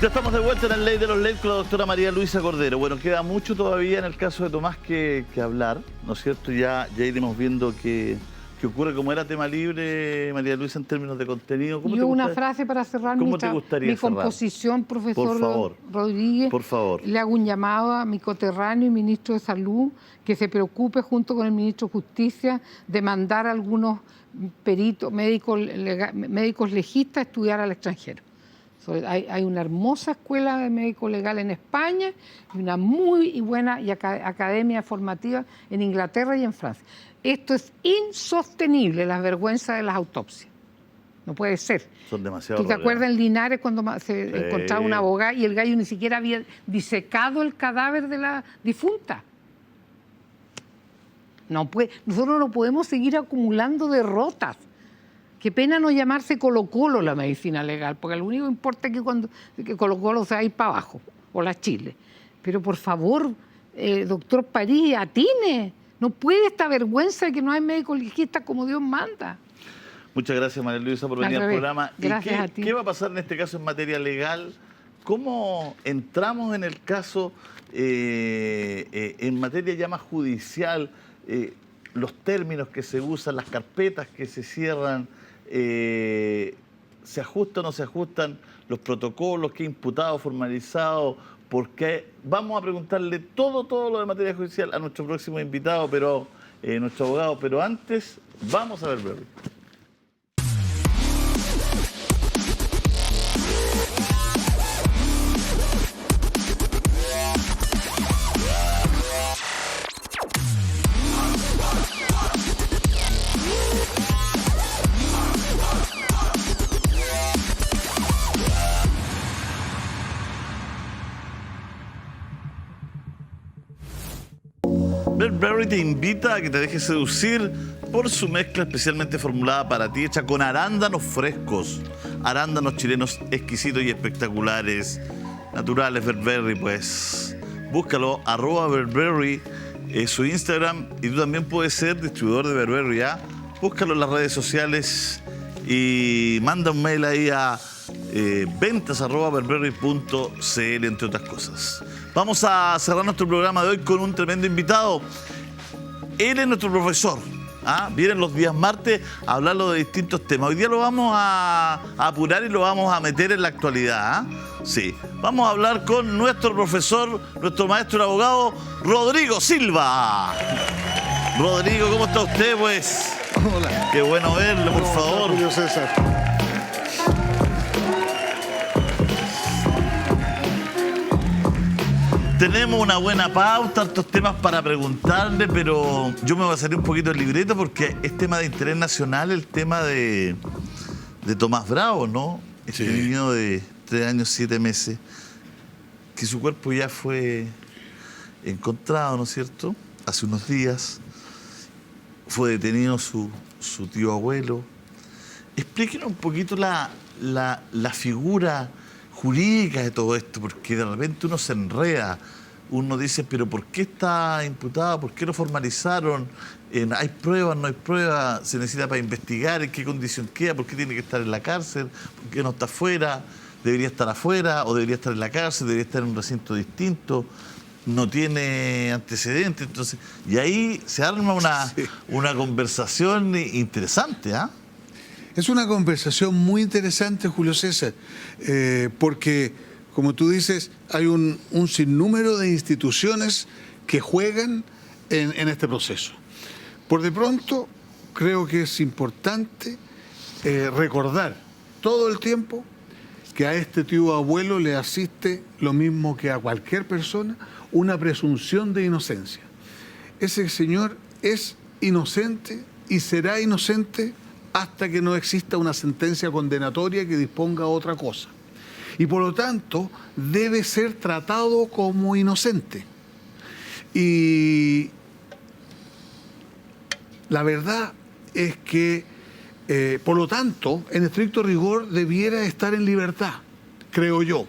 Ya estamos de vuelta en el Ley de los Leyes con la doctora María Luisa Cordero. Bueno, queda mucho todavía en el caso de Tomás que hablar, ¿no es cierto? Ya iremos viendo qué ocurre. Como era tema libre, María Luisa, en términos de contenido. Yo una frase para cerrar mi composición, profesor por favor, Rodríguez. Por favor. Le hago un llamado a mi coterráneo y ministro de Salud que se preocupe junto con el ministro de Justicia de mandar a algunos peritos, médicos legistas a estudiar al extranjero. Hay una hermosa escuela de médico legal en España y una muy buena academia formativa en Inglaterra y en Francia. Esto es insostenible, las vergüenzas de las autopsias. No puede ser. Son demasiado. ¿Tú te acuerdas en Linares cuando se encontraba una abogada y el gallo ni siquiera había disecado el cadáver de la difunta? Nosotros no podemos seguir acumulando derrotas. Qué pena no llamarse Colo-Colo la medicina legal, porque lo único que importa es que Colo-Colo se va a ir para abajo, o la Chile. Pero por favor, doctor París, atine. No puede esta vergüenza de que no hay médicos legistas como Dios manda. Muchas gracias, María Luisa, por venir al programa. Gracias a ti. ¿Qué va a pasar en este caso en materia legal? ¿Cómo entramos en el caso en materia ya más judicial? Los términos que se usan, las carpetas que se cierran, ¿se ajustan o no se ajustan los protocolos? ¿Qué imputado formalizado? Porque vamos a preguntarle todo lo de materia judicial a nuestro próximo invitado, nuestro abogado, pero antes vamos a ver breve. Burberry te invita a que te dejes seducir por su mezcla especialmente formulada para ti, hecha con arándanos frescos, arándanos chilenos exquisitos y espectaculares, naturales. Burberry, pues búscalo, @Burberry, su Instagram, y tú también puedes ser distribuidor de Burberry, ¿ya? Búscalo en las redes sociales y manda un mail ahí a ventas@burberry.cl, entre otras cosas. Vamos a cerrar nuestro programa de hoy con un tremendo invitado. Él es nuestro profesor. Vienen los días martes a hablarlo de distintos temas. Hoy día lo vamos a apurar y lo vamos a meter en la actualidad. Sí. Vamos a hablar con nuestro profesor, nuestro maestro abogado, Rodrigo Silva. Rodrigo, ¿cómo está usted, pues? Hola. Qué bueno verlo, por favor. Julio César. Tenemos una buena pauta, hartos temas para preguntarle, pero yo me voy a salir un poquito del libreto porque es tema de interés nacional el tema de Tomás Bravo, ¿no? Este niño de 3 años, 7 meses, que su cuerpo ya fue encontrado, ¿no es cierto? Hace unos días fue detenido su tío abuelo. Explíquenos un poquito la figura jurídica de todo esto, porque de repente uno se enreda, uno dice, pero ¿por qué está imputado? ¿Por qué lo formalizaron? ¿Hay pruebas? ¿No hay pruebas? ¿Se necesita para investigar? ¿En qué condición queda? ¿Por qué tiene que estar en la cárcel? ¿Por qué no está afuera? ¿Debería estar afuera? ¿O debería estar en la cárcel? ¿Debería estar en un recinto distinto? No tiene antecedentes. Entonces, y ahí se arma una conversación interesante, ¿ah? Es una conversación muy interesante, Julio César, porque, como tú dices, hay un sinnúmero de instituciones que juegan en este proceso. Por de pronto, creo que es importante recordar todo el tiempo que a este tío abuelo le asiste lo mismo que a cualquier persona, una presunción de inocencia. Ese señor es inocente y será inocente hasta que no exista una sentencia condenatoria que disponga otra cosa. Y por lo tanto, debe ser tratado como inocente. Y la verdad es que, por lo tanto, en estricto rigor, debiera estar en libertad, creo yo.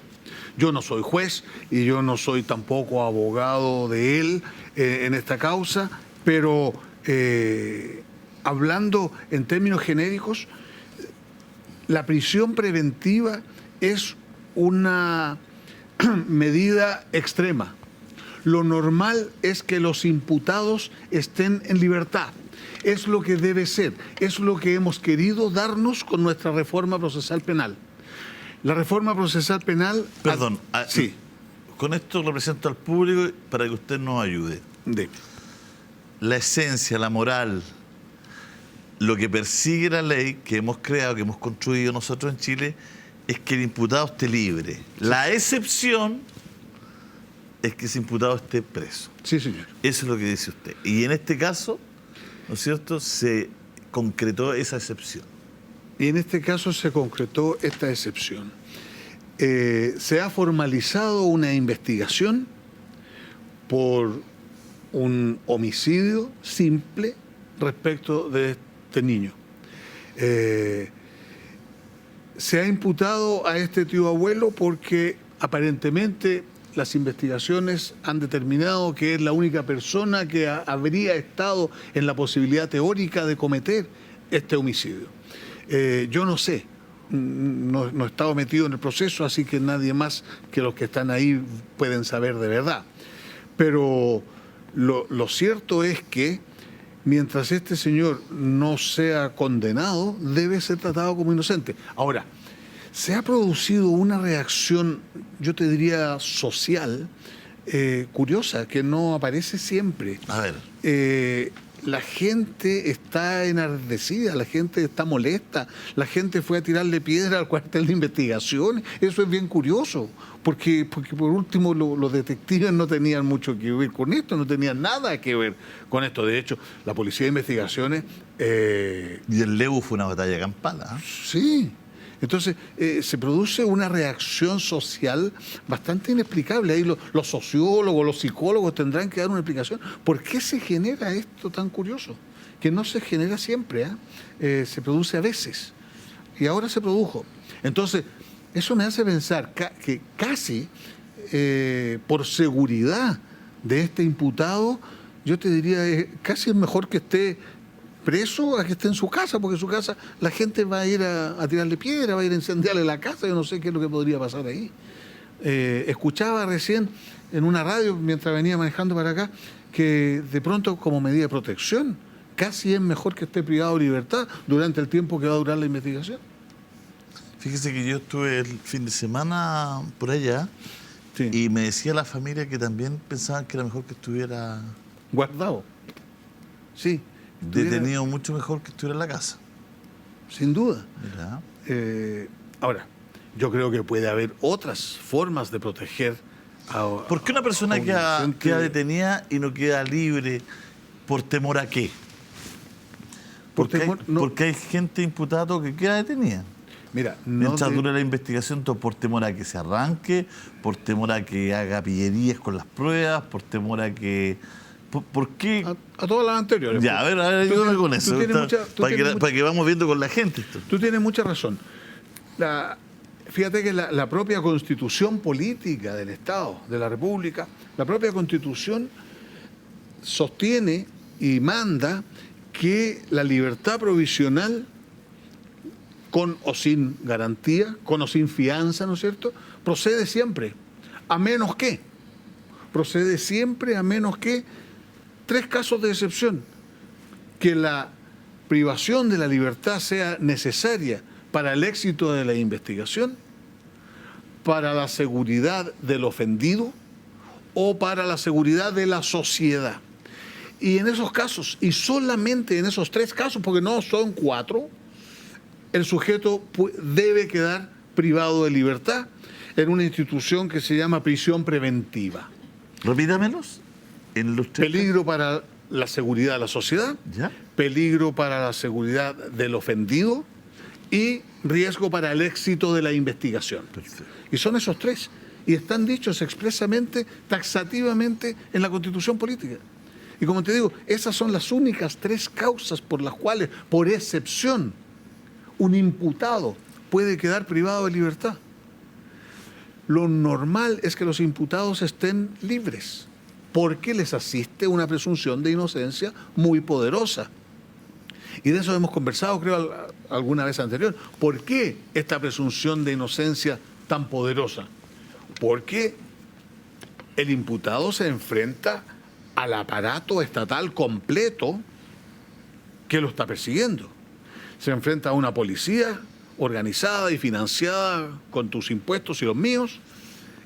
Yo no soy juez y yo no soy tampoco abogado de él en esta causa, pero hablando en términos genéricos, la prisión preventiva es una medida extrema. Lo normal es que los imputados estén en libertad. Es lo que debe ser. Es lo que hemos querido darnos con nuestra reforma procesal penal. La reforma procesal penal... Perdón, sí. Con esto lo presento al público para que usted nos ayude. La esencia, la moral, lo que persigue la ley que hemos creado, que hemos construido nosotros en Chile, es que el imputado esté libre. Sí. La excepción es que ese imputado esté preso. Sí, señor. Eso es lo que dice usted. Y en este caso, ¿no es cierto?, se concretó esa excepción. Y en este caso se concretó esta excepción. Se ha formalizado una investigación por un homicidio simple respecto de este niño. Se ha imputado a este tío abuelo porque aparentemente las investigaciones han determinado que es la única persona que habría estado en la posibilidad teórica de cometer este homicidio. Yo no sé, no he estado metido en el proceso, así que nadie más que los que están ahí pueden saber de verdad. Pero lo cierto es que mientras este señor no sea condenado, debe ser tratado como inocente. Ahora, se ha producido una reacción, yo te diría, social, curiosa, que no aparece siempre. A ver. La gente está enardecida, la gente está molesta, la gente fue a tirarle piedra al cuartel de investigación. Eso es bien curioso, porque por último los detectives no tenían mucho que ver con esto, no tenían nada que ver con esto. De hecho, la Policía de Investigaciones... Y el Leu fue una batalla campal, ¿eh? Sí. Entonces, se produce una reacción social bastante inexplicable. Ahí los sociólogos, los psicólogos tendrán que dar una explicación. ¿Por qué se genera esto tan curioso? Que no se genera siempre, se produce a veces. Y ahora se produjo. Entonces, eso me hace pensar que casi por seguridad de este imputado, yo te diría, casi es mejor que esté preso a que esté en su casa, porque en su casa la gente va a ir a tirarle piedra, va a ir a incendiarle la casa, yo no sé qué es lo que podría pasar ahí. Escuchaba recién en una radio, mientras venía manejando para acá, que de pronto como medida de protección, casi es mejor que esté privado de libertad durante el tiempo que va a durar la investigación. Fíjese que yo estuve el fin de semana por allá, sí, y me decía la familia que también pensaban que era mejor que estuviera... guardado. Sí. Detenido mucho mejor que estuviera en la casa. Sin duda. Mira. Ahora, yo creo que puede haber otras formas de proteger a... ¿Por qué una persona queda detenida y no queda libre por temor a qué? Porque hay gente imputada que queda detenida. Mira, mientras dura la investigación, por temor a que se arranque, por temor a que haga pillerías con las pruebas, por temor a que... ¿Por qué? A todas las anteriores. Ya, a ver, ayúdame con eso. Para que vamos viendo con la gente esto. Tú tienes mucha razón. Fíjate que la propia Constitución política del Estado, de la República, la propia Constitución sostiene y manda que la libertad provisional, con o sin garantía, con o sin fianza, ¿no es cierto?, procede siempre, a menos que. Procede siempre a menos que 3 casos de excepción: que la privación de la libertad sea necesaria para el éxito de la investigación, para la seguridad del ofendido o para la seguridad de la sociedad. Y en esos casos, y solamente en esos 3 casos, porque no son 4, el sujeto debe quedar privado de libertad en una institución que se llama prisión preventiva. Repítamelos. Peligro para la seguridad de la sociedad, ¿ya?, peligro para la seguridad del ofendido y riesgo para el éxito de la investigación. Perfecto. Y son esos 3. Y están dichos expresamente, taxativamente en la Constitución política. Y como te digo, esas son las únicas 3 causas por las cuales, por excepción, un imputado puede quedar privado de libertad. Lo normal es que los imputados estén libres, porque les asiste una presunción de inocencia muy poderosa. Y de eso hemos conversado, creo, alguna vez anterior. ¿Por qué esta presunción de inocencia tan poderosa? Porque el imputado se enfrenta al aparato estatal completo que lo está persiguiendo. Se enfrenta a una policía organizada y financiada con tus impuestos y los míos.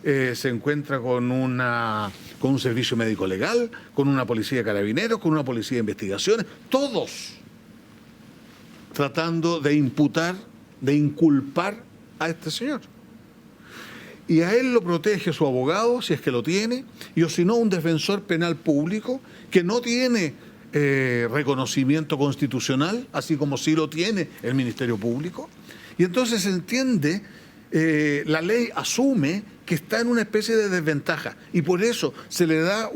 Se encuentra con un servicio médico legal, con una policía de carabineros, con una policía de investigaciones, todos tratando de imputar, de inculpar a este señor. Y a él lo protege su abogado, si es que lo tiene, y o si no, un defensor penal público que no tiene reconocimiento constitucional, así como sí lo tiene el Ministerio Público. Y entonces se entiende, la ley asume que está en una especie de desventaja, y por eso se le da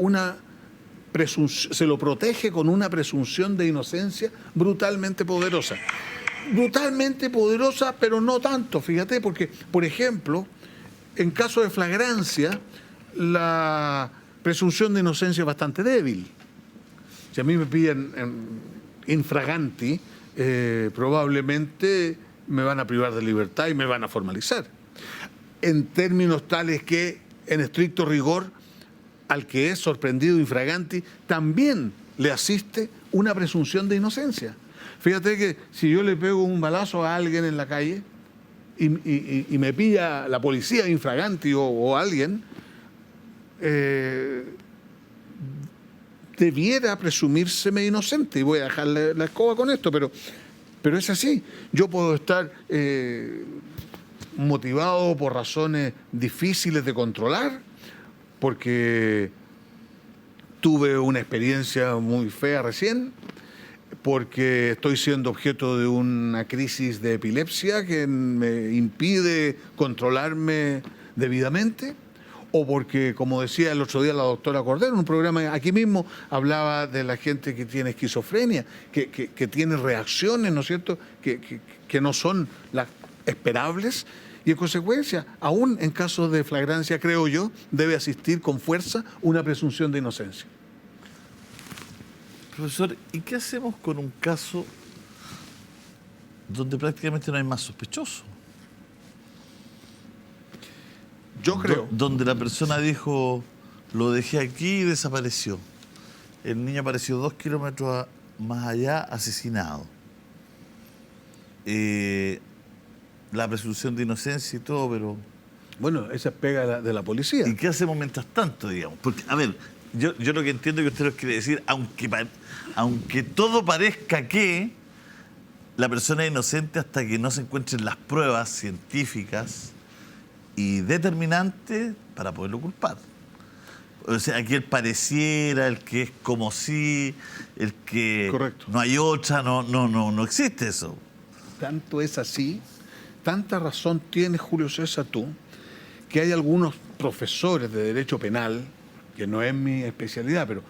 se lo protege con una presunción de inocencia brutalmente poderosa. Brutalmente poderosa, pero no tanto, fíjate, porque, por ejemplo, en caso de flagrancia, la presunción de inocencia es bastante débil. Si a mí me pillan infraganti, probablemente me van a privar de libertad y me van a formalizar. En términos tales que, en estricto rigor, al que es sorprendido infraganti, también le asiste una presunción de inocencia. Fíjate que si yo le pego un balazo a alguien en la calle y me pilla la policía infraganti o alguien, debiera presumírseme inocente. Y voy a dejarle la escoba con esto, pero es así. Yo puedo estar motivado por razones difíciles de controlar, porque tuve una experiencia muy fea recién, porque estoy siendo objeto de una crisis de epilepsia que me impide controlarme debidamente, o porque, como decía el otro día la doctora Cordero, en un programa aquí mismo hablaba de la gente que tiene esquizofrenia, que tiene reacciones, ¿no es cierto?, que no son las esperables, y en consecuencia, aún en casos de flagrancia, creo yo, debe asistir con fuerza una presunción de inocencia. Profesor, ¿y qué hacemos con un caso donde prácticamente no hay más sospechoso? Yo creo. Donde la persona dijo, lo dejé aquí y desapareció. El niño apareció 2 kilómetros más allá, asesinado. La presunción de inocencia y todo, pero... Bueno, esa es pega de la policía. ¿Y qué hacemos mientras tanto, digamos? Porque, a ver, yo lo que entiendo que usted nos quiere decir, aunque todo parezca que la persona es inocente hasta que no se encuentren las pruebas científicas y determinantes para poderlo culpar. O sea, aquí el pareciera, el que es como si, el que correcto, no hay otra, no existe eso. Tanto es así, tanta razón tienes, Julio César, tú, que hay algunos profesores de Derecho Penal, que no es mi especialidad, pero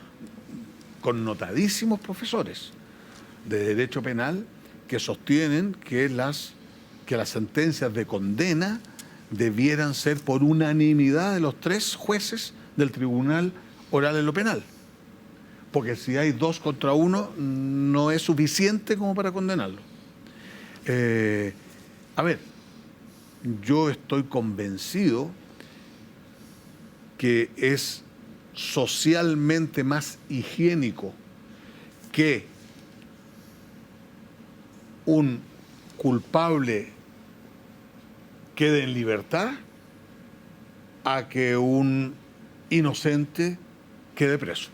connotadísimos profesores de Derecho Penal, que sostienen que las sentencias de condena debieran ser por unanimidad de los 3 jueces del Tribunal Oral en lo Penal. Porque si hay 2 contra 1, no es suficiente como para condenarlo. A ver, yo estoy convencido que es socialmente más higiénico que un culpable quede en libertad a que un inocente quede preso.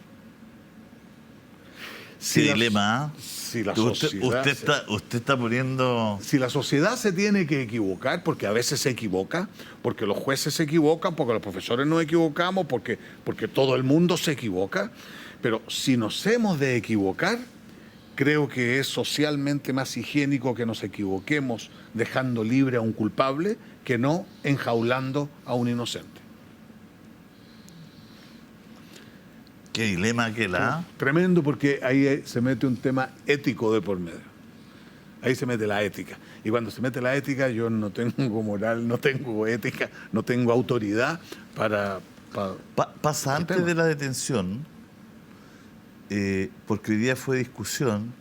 Qué dilema, ¿eh? Si la sociedad usted está poniendo... Si la sociedad se tiene que equivocar, porque a veces se equivoca, porque los jueces se equivocan, porque los profesores nos equivocamos, porque todo el mundo se equivoca, pero si nos hemos de equivocar, creo que es socialmente más higiénico que nos equivoquemos dejando libre a un culpable que no enjaulando a un inocente. Qué dilema que la... Tremendo, porque ahí se mete un tema ético de por medio. Ahí se mete la ética. Y cuando se mete la ética, yo no tengo moral, no tengo ética, no tengo autoridad para pasa antes de la detención, porque hoy día fue discusión,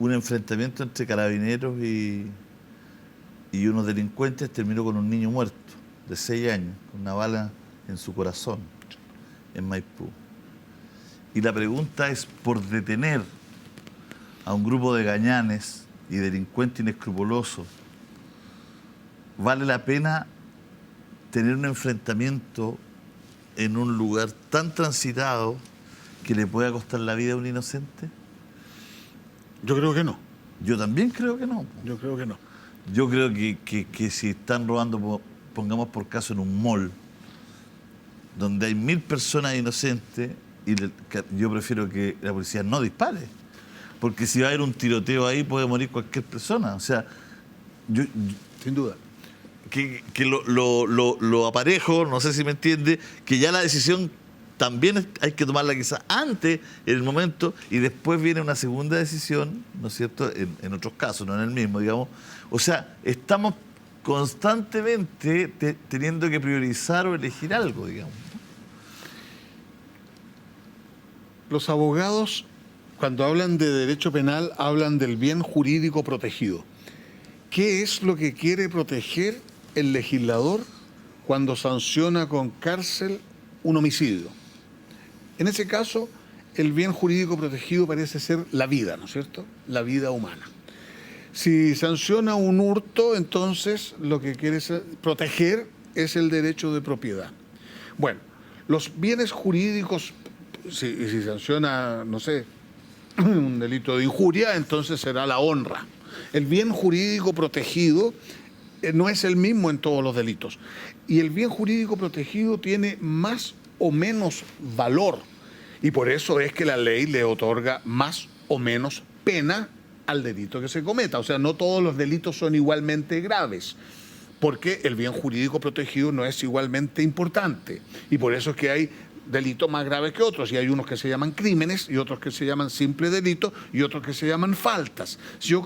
un enfrentamiento entre carabineros y y unos delincuentes terminó con un niño muerto de 6 años, con una bala en su corazón, en Maipú. Y la pregunta es, por detener a un grupo de gañanes y delincuentes inescrupulosos, ¿vale la pena tener un enfrentamiento en un lugar tan transitado que le pueda costar la vida a un inocente? Yo creo que no. Yo también creo que no. Yo creo que no. Yo creo que si están robando, pongamos por caso en un mall, donde hay 1000 personas inocentes, yo prefiero que la policía no dispare. Porque si va a haber un tiroteo ahí, puede morir cualquier persona. O sea, Sin duda. que lo aparejo, no sé si me entiende, que ya la decisión también hay que tomarla quizás antes, en el momento, y después viene una segunda decisión, ¿no es cierto?, en otros casos, no en el mismo, digamos. O sea, estamos constantemente teniendo que priorizar o elegir algo, digamos. Los abogados, cuando hablan de derecho penal, hablan del bien jurídico protegido. ¿Qué es lo que quiere proteger el legislador cuando sanciona con cárcel un homicidio? En ese caso, el bien jurídico protegido parece ser la vida, ¿no es cierto? La vida humana. Si sanciona un hurto, entonces lo que quiere proteger es el derecho de propiedad. Bueno, los bienes jurídicos, si sanciona, no sé, un delito de injuria, entonces será la honra. El bien jurídico protegido no es el mismo en todos los delitos. Y el bien jurídico protegido tiene más o menos valor. Y por eso es que la ley le otorga más o menos pena al delito que se cometa. O sea, no todos los delitos son igualmente graves, porque el bien jurídico protegido no es igualmente importante. Y por eso es que hay delitos más graves que otros, y hay unos que se llaman crímenes, y otros que se llaman simple delito, y otros que se llaman faltas. Si yo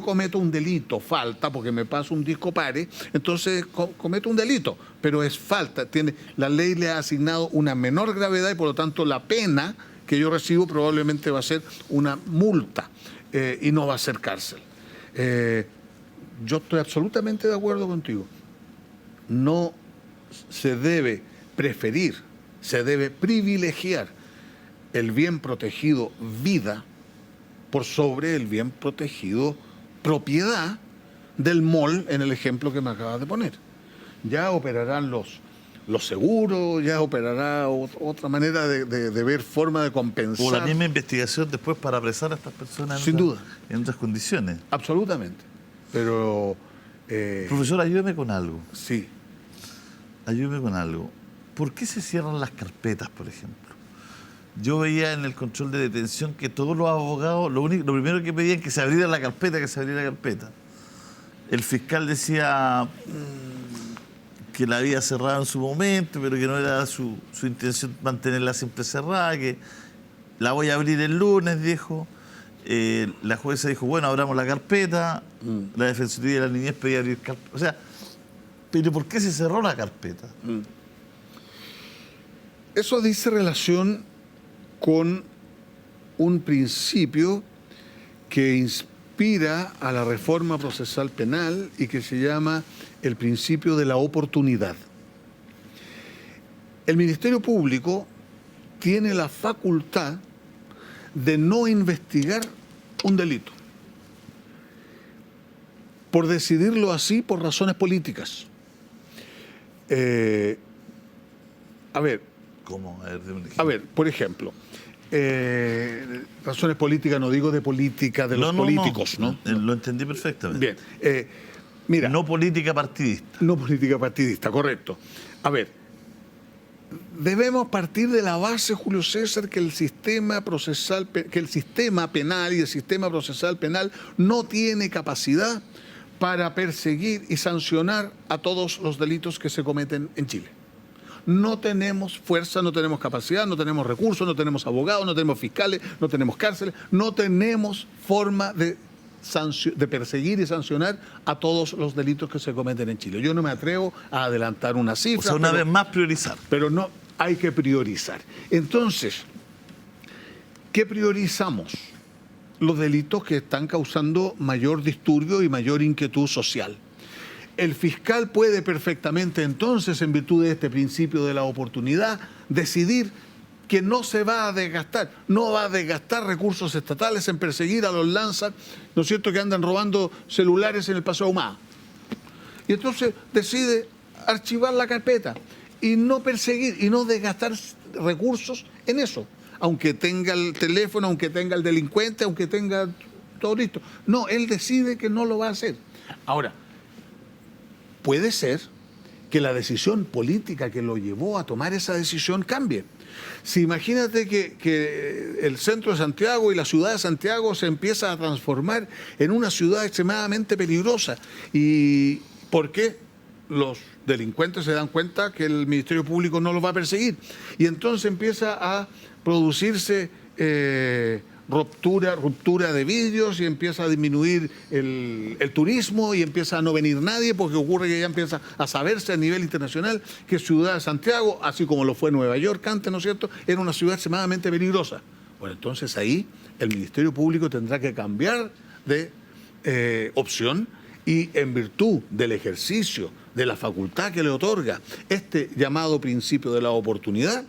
cometo un delito, falta, porque me paso un disco pare, entonces cometo un delito, pero es falta. La ley le ha asignado una menor gravedad y por lo tanto la pena que yo recibo probablemente va a ser una multa y no va a ser cárcel. Yo estoy absolutamente de acuerdo contigo. No se debe preferir, se debe privilegiar el bien protegido vida por sobre el bien protegido propiedad del mall, en el ejemplo que me acabas de poner. Ya operarán los seguros, ya operará otra manera de ver forma de compensar. O la misma investigación después para apresar a estas personas Sin duda. En otras condiciones. Absolutamente. Pero... Profesor, ayúdeme con algo. Sí. Ayúdeme con algo. ¿Por qué se cierran las carpetas, por ejemplo? Yo veía en el control de detención que todos los abogados, lo primero que pedían es que se abriera la carpeta, El fiscal decía que la había cerrado en su momento, pero que no era su intención mantenerla siempre cerrada, que la voy a abrir el lunes, dijo. La jueza dijo, bueno, abramos la carpeta. La Defensoría de la Niñez pedía abrir carpeta. O sea, ¿pero por qué se cerró la carpeta? Eso dice relación con un principio que inspira a la reforma procesal penal y que se llama el principio de la oportunidad. El Ministerio Público tiene la facultad de no investigar un delito, por decidirlo así por razones políticas. ¿Cómo? A ver, por ejemplo, razones políticas, no digo de política de los políticos, ¿no? Lo entendí perfectamente. Bien, mira. No política partidista. No política partidista, correcto. A ver, debemos partir de la base, Julio César, que el sistema penal y el sistema procesal penal no tiene capacidad para perseguir y sancionar a todos los delitos que se cometen en Chile. No tenemos fuerza, no tenemos capacidad, no tenemos recursos, no tenemos abogados, no tenemos fiscales, no tenemos cárceles, no tenemos forma de perseguir y sancionar a todos los delitos que se cometen en Chile. Yo no me atrevo a adelantar una cifra. O sea, una vez más priorizar. Pero no, hay que priorizar. Entonces, ¿qué priorizamos? Los delitos que están causando mayor disturbio y mayor inquietud social. el fiscal puede perfectamente entonces, en virtud de este principio de la oportunidad, decidir que no se va a desgastar, no va a desgastar recursos estatales en perseguir a los lanzas, ¿no es cierto?, que andan robando celulares en el Paseo Ahumada. Y entonces decide archivar la carpeta y no perseguir y no desgastar recursos en eso, aunque tenga el teléfono, aunque tenga el delincuente, aunque tenga todo listo. No, él decide que no lo va a hacer. Ahora, puede ser que la decisión política que lo llevó a tomar esa decisión cambie. Si imagínate que el centro de Santiago y la ciudad de Santiago se empieza a transformar en una ciudad extremadamente peligrosa. ¿Y por qué? Los delincuentes se dan cuenta que el Ministerio Público no los va a perseguir. Y entonces empieza a producirse ruptura de vidrios y empieza a disminuir el turismo y empieza a no venir nadie porque ocurre que ya empieza a saberse a nivel internacional que Ciudad de Santiago, así como lo fue Nueva York antes, ¿no es cierto?, era una ciudad extremadamente peligrosa. Bueno, entonces ahí el Ministerio Público tendrá que cambiar de opción y en virtud del ejercicio de la facultad que le otorga este llamado principio de la oportunidad,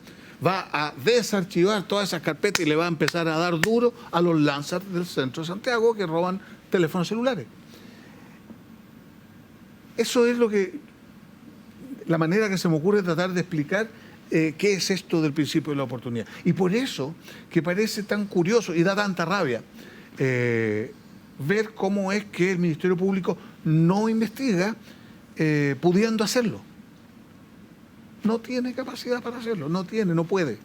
va a desarchivar todas esas carpetas y le va a empezar a dar duro a los lanzas del centro de Santiago que roban teléfonos celulares. Eso es la manera que se me ocurre tratar de explicar qué es esto del principio de la oportunidad. Y por eso que parece tan curioso y da tanta rabia ver cómo es que el Ministerio Público no investiga pudiendo hacerlo. No tiene capacidad para hacerlo, no puede.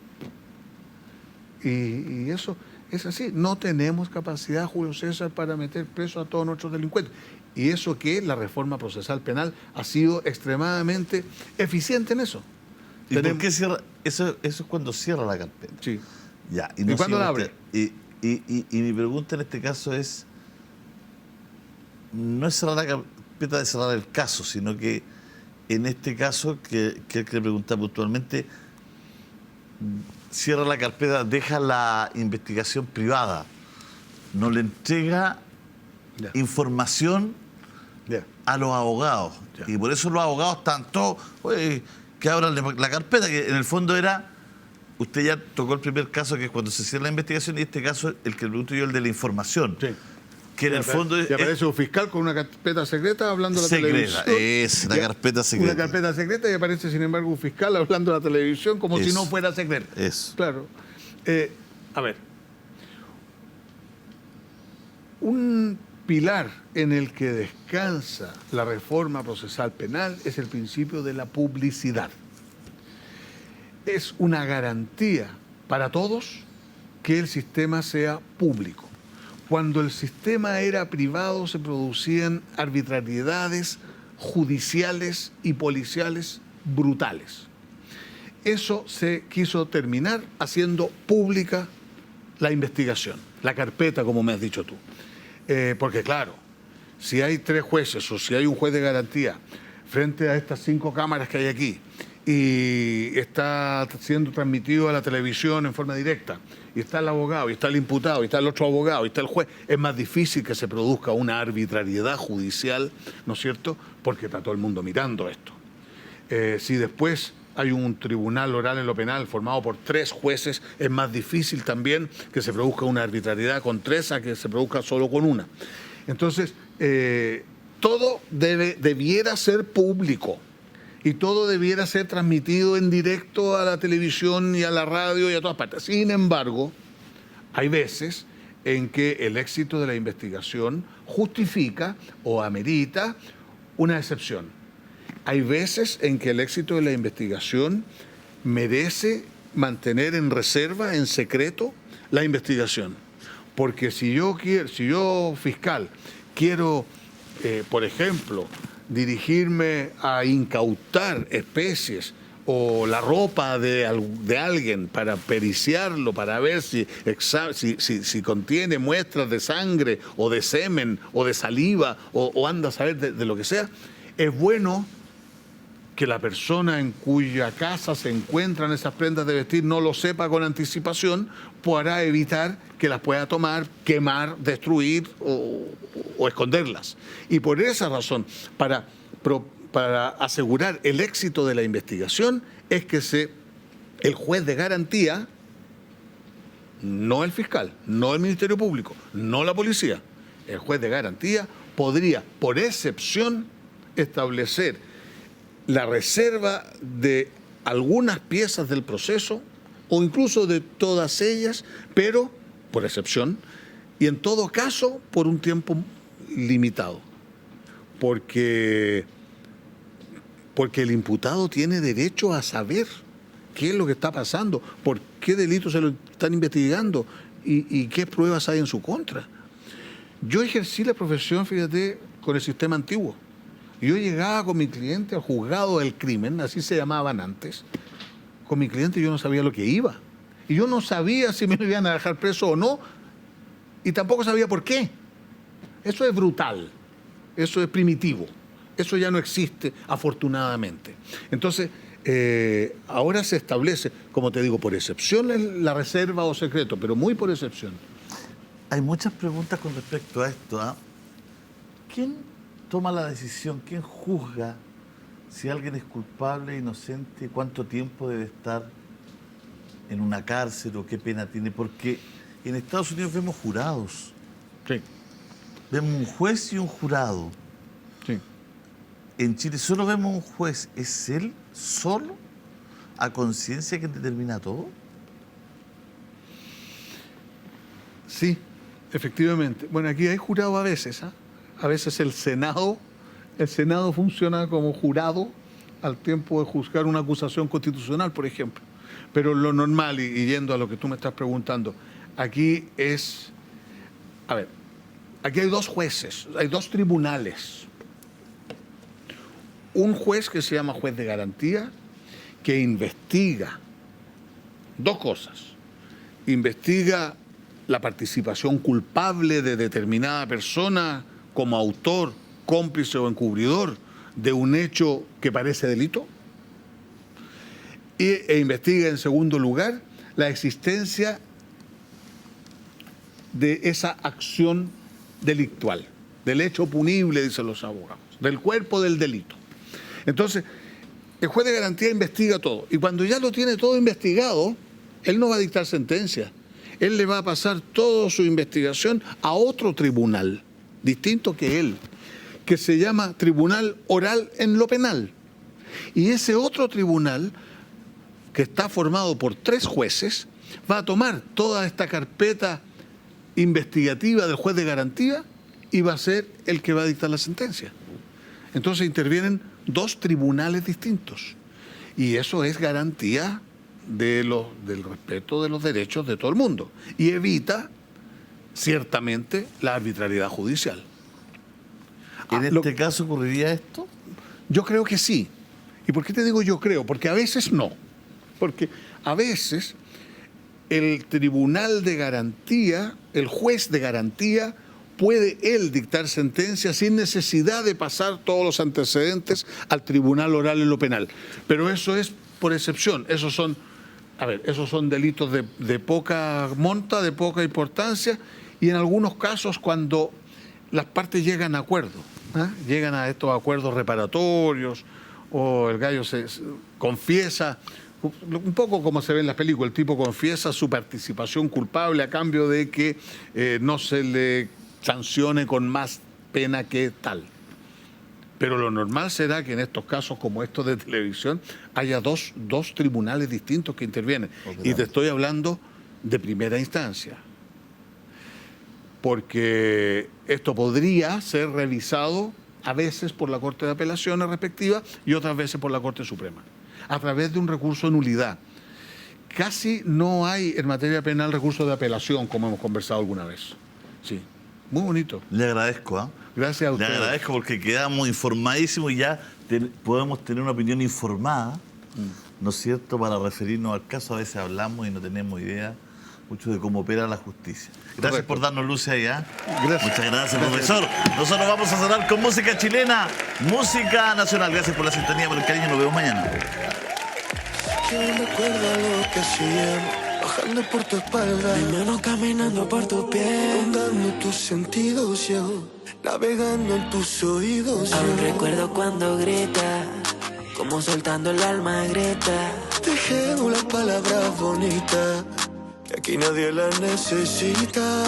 Y eso es así, no tenemos capacidad, Julio César, para meter preso a todos nuestros delincuentes. Y eso que la reforma procesal penal ha sido extremadamente eficiente en eso. ¿Y por qué cierra? Eso es cuando cierra la carpeta. Sí. Ya, ¿Y cuándo la abre? Y mi pregunta en este caso es, no es cerrar la carpeta de cerrar el caso, sino que en este caso, que le pregunta puntualmente, cierra la carpeta, deja la investigación privada, no le entrega información a los abogados. Y por eso los abogados están todos, oye, que abran la carpeta, que en el fondo era, usted ya tocó el primer caso, que es cuando se cierra la investigación, y este caso, el que le pregunto yo, el de la información. Sí. Que en el fondo y aparece un fiscal con una carpeta secreta hablando a la televisión. Es la carpeta secreta. Una carpeta secreta y aparece, sin embargo, un fiscal hablando a la televisión como si no fuera secreta. Eso. Claro. A ver. Un pilar en el que descansa la reforma procesal penal es el principio de la publicidad. Es una garantía para todos que el sistema sea público. Cuando el sistema era privado se producían arbitrariedades judiciales y policiales brutales. Eso se quiso terminar haciendo pública la investigación, la carpeta, como me has dicho tú. Porque claro, si hay 3 jueces o si hay un juez de garantía frente a estas 5 cámaras que hay aquí y está siendo transmitido a la televisión en forma directa, y está el abogado, y está el imputado, y está el otro abogado, y está el juez, es más difícil que se produzca una arbitrariedad judicial, ¿no es cierto?, porque está todo el mundo mirando esto. Si después hay un tribunal oral en lo penal formado por 3 jueces, es más difícil también que se produzca una arbitrariedad con 3 a que se produzca solo con 1. Entonces, todo debiera ser público. Y todo debiera ser transmitido en directo a la televisión y a la radio y a todas partes. Sin embargo, hay veces en que el éxito de la investigación justifica o amerita una excepción. Hay veces en que el éxito de la investigación merece mantener en reserva, en secreto, la investigación. Porque si yo fiscal, quiero, por ejemplo, dirigirme a incautar especies o la ropa de alguien para periciarlo, para ver si contiene muestras de sangre o de semen o de saliva o anda a saber de lo que sea, es bueno que la persona en cuya casa se encuentran esas prendas de vestir no lo sepa con anticipación para evitar que las pueda tomar, quemar, destruir o esconderlas. Y por esa razón, para para asegurar el éxito de la investigación es que el juez de garantía, no el fiscal, no el Ministerio Público, no la policía, el juez de garantía podría, por excepción, establecer la reserva de algunas piezas del proceso o incluso de todas ellas, pero por excepción, y en todo caso por un tiempo limitado. Porque el imputado tiene derecho a saber qué es lo que está pasando, por qué delito se lo están investigando y qué pruebas hay en su contra. Yo ejercí la profesión, fíjate, con el sistema antiguo. Yo llegaba con mi cliente al juzgado del crimen, así se llamaban antes. Con mi cliente yo no sabía lo que iba. Y yo no sabía si me iban a dejar preso o no. Y tampoco sabía por qué. Eso es brutal. Eso es primitivo. Eso ya no existe, afortunadamente. Entonces, ahora se establece, como te digo, por excepción la reserva o secreto, pero muy por excepción. Hay muchas preguntas con respecto a esto, ¿ah? ¿Quién toma la decisión? ¿Quién juzga si alguien es culpable, inocente? ¿Cuánto tiempo debe estar en una cárcel o qué pena tiene? Porque en Estados Unidos vemos jurados. Sí. Vemos un juez y un jurado. Sí. En Chile solo vemos un juez. ¿Es él solo, a conciencia, quien determina todo? Sí, efectivamente. Bueno, aquí hay jurado a veces, ¿ah? A veces el Senado funciona como jurado al tiempo de juzgar una acusación constitucional, por ejemplo. Pero lo normal, y yendo a lo que tú me estás preguntando, aquí es... A ver, aquí hay dos jueces, hay dos tribunales. Un juez que se llama juez de garantía, que investiga dos cosas. Investiga la participación culpable de determinada persona como autor, cómplice o encubridor de un hecho que parece delito. E investiga, en segundo lugar, la existencia de esa acción delictual, del hecho punible, dicen los abogados, del cuerpo del delito. Entonces, el juez de garantía investiga todo. Y cuando ya lo tiene todo investigado, él no va a dictar sentencia. Él le va a pasar toda su investigación a otro tribunal, distinto que él, que se llama Tribunal Oral en lo Penal. Y ese otro tribunal, que está formado por 3 jueces, va a tomar toda esta carpeta investigativa del juez de garantía y va a ser el que va a dictar la sentencia. Entonces intervienen 2 tribunales distintos. Y eso es garantía del respeto de los derechos de todo el mundo. Y evita, ciertamente, la arbitrariedad judicial. ¿En este caso ocurriría esto? Yo creo que sí. ¿Y por qué te digo yo creo? Porque a veces no. Porque a veces el tribunal de garantía, el juez de garantía, puede él dictar sentencia sin necesidad de pasar todos los antecedentes al tribunal oral en lo penal. Pero eso es por excepción. Esos son delitos de poca monta, de poca importancia, y en algunos casos cuando las partes llegan a acuerdo, llegan a estos acuerdos reparatorios, o el gallo se confiesa, un poco como se ve en las películas, el tipo confiesa su participación culpable a cambio de que no se le sancione con más pena que tal. Pero lo normal será que en estos casos como estos de televisión haya dos tribunales distintos que intervienen. Y te estoy hablando de primera instancia. Porque esto podría ser revisado a veces por la Corte de Apelaciones respectiva y otras veces por la Corte Suprema, a través de un recurso de nulidad. Casi no hay en materia penal recurso de apelación, como hemos conversado alguna vez. Sí, muy bonito. Le agradezco, ¿eh? Gracias a usted. Le agradezco porque quedamos informadísimos y ya podemos tener una opinión informada, ¿no es cierto?, para referirnos al caso. A veces hablamos y no tenemos idea mucho de cómo opera la justicia. Gracias. Correcto. Por darnos luces allá. Gracias. Muchas gracias, profesor. Nosotros vamos a cerrar con música chilena, música nacional. Gracias por la sintonía, por el cariño. Nos vemos mañana. Yo me acuerdo lo que hacíamos, bajando por tu espalda, mi mano caminando por tu piel, rondando tus sentidos yo, navegando en tus oídos. Aún recuerdo cuando grita, como soltando el alma grita. Dejemos las palabras bonitas, que aquí nadie las necesita.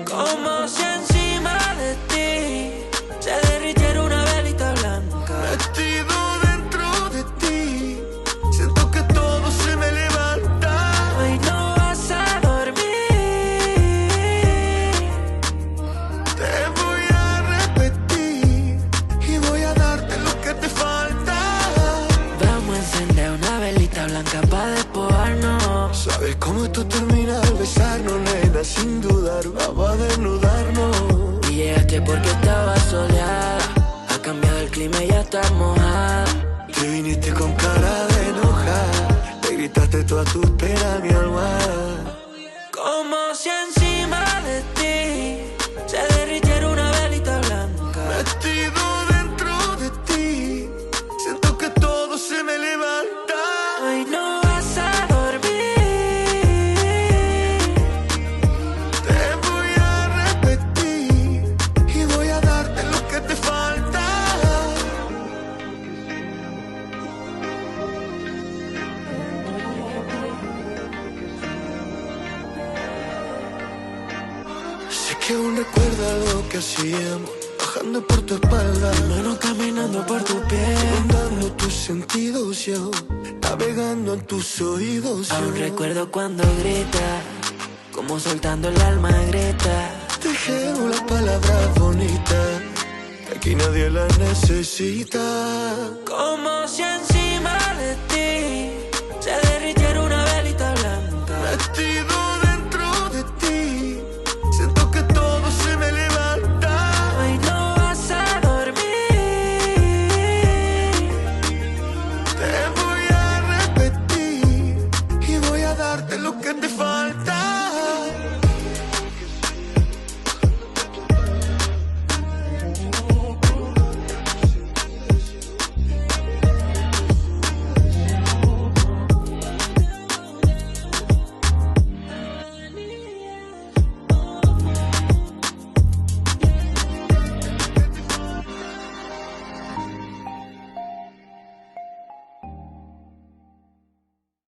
Como si encima de ti se derritiera una velita blanca. Metido dentro de ti, siento que todo se me levanta. Hoy no vas a dormir. Te voy a repetir y voy a darte lo que te falta. Vamos a encender una velita blanca para despojarnos. ¿Sabes cómo esto termina al besarnos, nena? Sin dudar, vamos a desnudarnos. Y llegaste porque estaba soleada, ha cambiado el clima y ya está mojada. Te viniste con cara de enojada, te gritaste toda tu pena a mi almohada. Como si encima de ti se derritiera una velita blanca. Metido dentro de ti, siento que todo se me levanta. Hoy no vas a dormir. Te voy a repetir y voy a darte lo que te falta. Sé que aún recuerdas lo que hacíamos, bajando por tu espalda, Mi mano caminando por tu piel. rondando tus sentidos yo, navegando en tus oídos Aún yo. recuerdo cuando grita, como soltando el alma grita. Dejemos las palabras bonitas, que aquí nadie las necesita. Como si encima